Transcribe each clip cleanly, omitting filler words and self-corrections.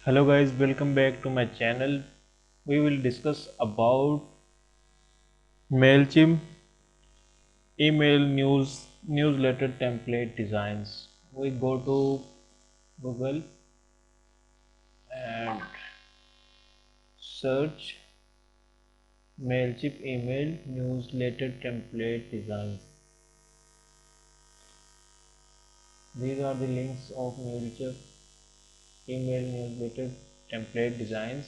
Hello guys, welcome back to my channel. We will discuss about Mailchimp email newsletter template designs. We go to Google and search Mailchimp email newsletter template designs. These are the links of Mailchimp email newsletter template designs.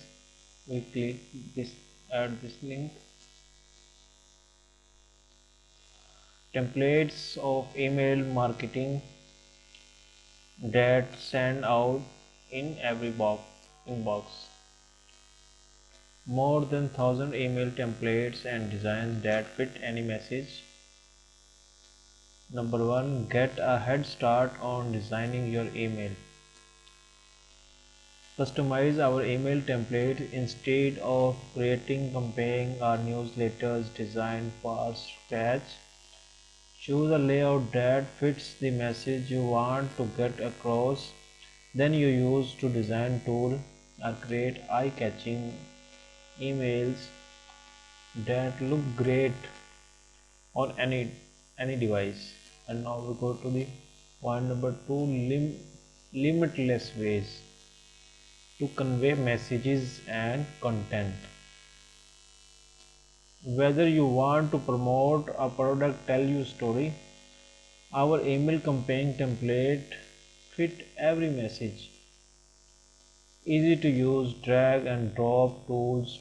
We click this, add this link. Templates of email marketing that send out in every inbox. More than 1,000 email templates and designs that fit any message. Number 1. Get a head start on designing your email. Customize our email template instead of creating campaign or newsletters designed for scratch. Choose a layout that fits the message you want to get across. Then you use to design tool or create eye-catching emails that look great on any device. And now we go to the point number 2, limitless ways to convey messages and content. Whether you want to promote a product, tell your story, our email campaign template fit every message. Easy to use drag and drop tools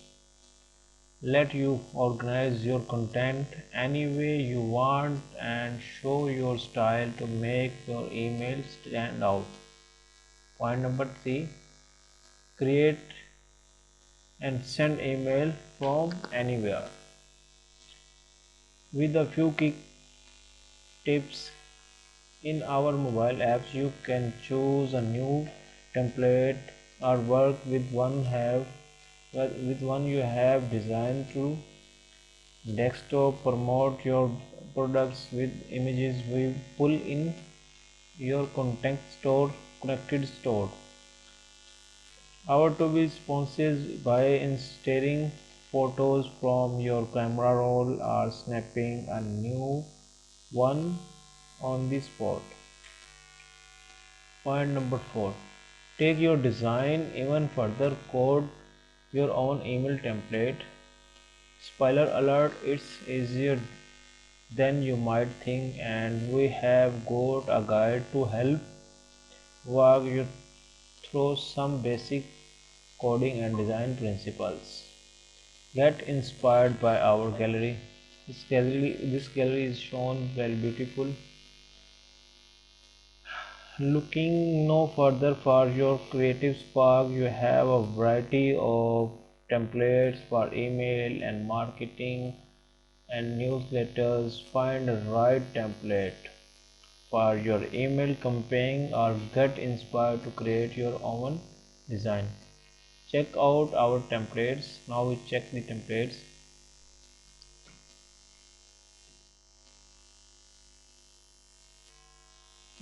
let you organize your content any way you want and show your style to make your email stand out. Point number 3, create and send email from anywhere. With a few key tips in our mobile apps, you can choose a new template or work with one you have designed to desktop. Promote your products with images we pull in your connected store. Our to be responses by inserting photos from your camera roll or snapping a new one on the spot. Point number 4, take your design even further. Code your own email template. Spoiler alert, it's easier than you might think, and we have got a guide to help walk you through some basic coding and design principles. Get inspired by our gallery. This gallery is shown very beautiful. Looking no further for your creative spark, you have a variety of templates for email and marketing and newsletters. Find the right template for your email campaign or get inspired to create your own design. Check out our templates. Now we check the templates.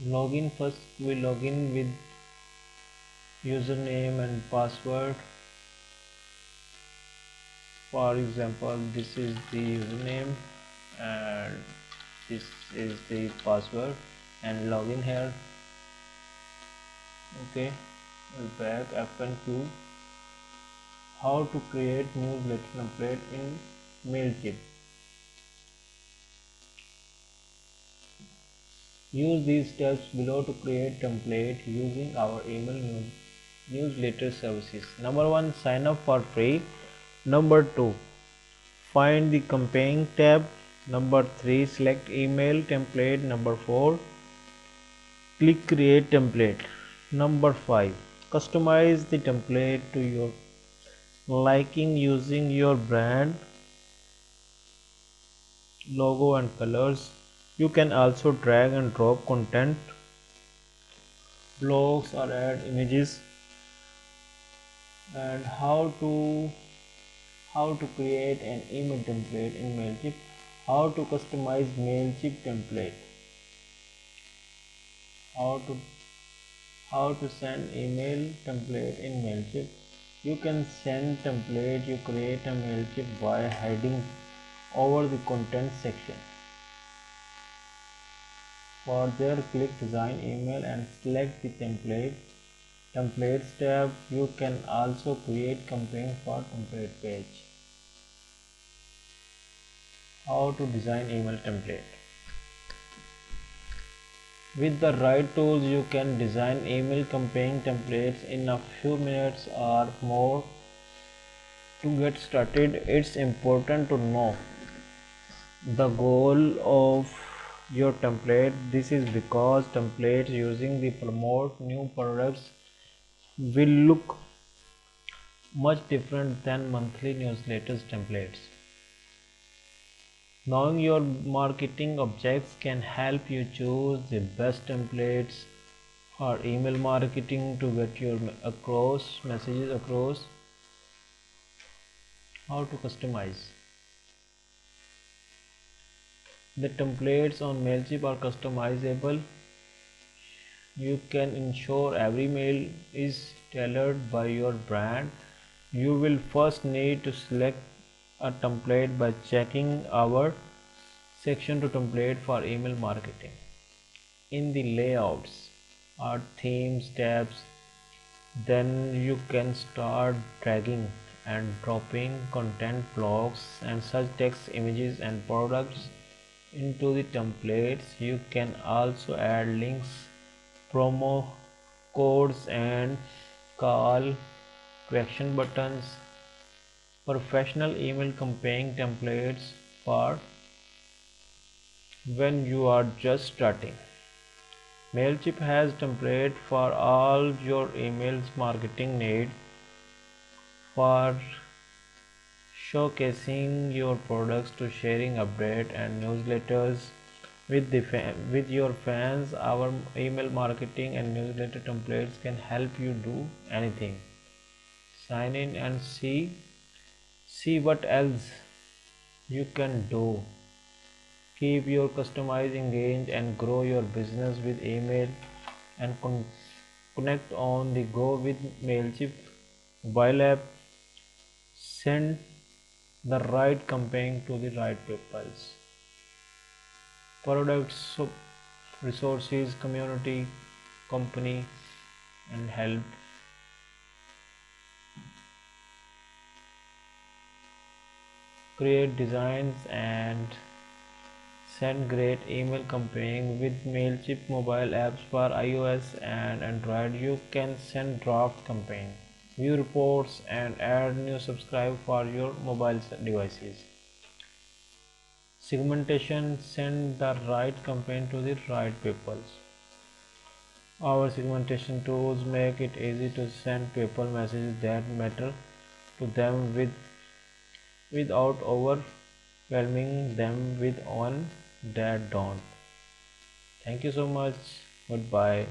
Login. First we log in with username and password. For example, this is the username and this is the password, and login here. Okay, back FNQ. How to create newsletter template in Mailchimp. Use these steps below to create template using our email newsletter services. Number 1, sign up for free. Number 2, find the campaign tab. Number 3, select email template. Number 4, click create template. Number 5, customize the template to your liking using your brand logo and colors. You can also drag and drop content, blogs or add images. And how to create an email template in Mailchimp. How to customize Mailchimp template. How to send email template in Mailchimp. You can send template you create a Mailchimp by heading over the content section. For there, click design email and select the templates tab. You can also create campaign for template page. How to design email template. With the right tools, you can design email campaign templates in a few minutes or more. To get started, it's important to know the goal of your template. This is because templates using the promote new products will look much different than monthly newsletters templates. Knowing your marketing objectives can help you choose the best templates for email marketing to get your messages across. How to customize. The templates on Mailchimp are customizable. You can ensure every mail is tailored by your brand. You will first need to select a template by checking our section to template for email marketing. In the layouts are themes tabs. Then you can start dragging and dropping content blocks and such text, images and products into the templates. You can also add links, promo codes and call to action buttons. Professional email campaign templates for when you are just starting. Mailchimp has template for all your emails marketing needs. For showcasing your products to sharing updates and newsletters with your fans, our email marketing and newsletter templates can help you do anything. Sign in and see what else you can do. Keep your customized, engaged and grow your business with email and connect on the go with Mailchimp mobile app. Send the right campaign to the right people. Products, resources, community, company and help. Create designs and send great email campaign with Mailchimp mobile apps for iOS and Android. You can send draft campaign, view reports and add new subscribe for your mobile devices. Segmentation, send the right campaign to the right people. Our segmentation tools make it easy to send people messages that matter to them without overwhelming them with one that don't. Thank you so much. Goodbye.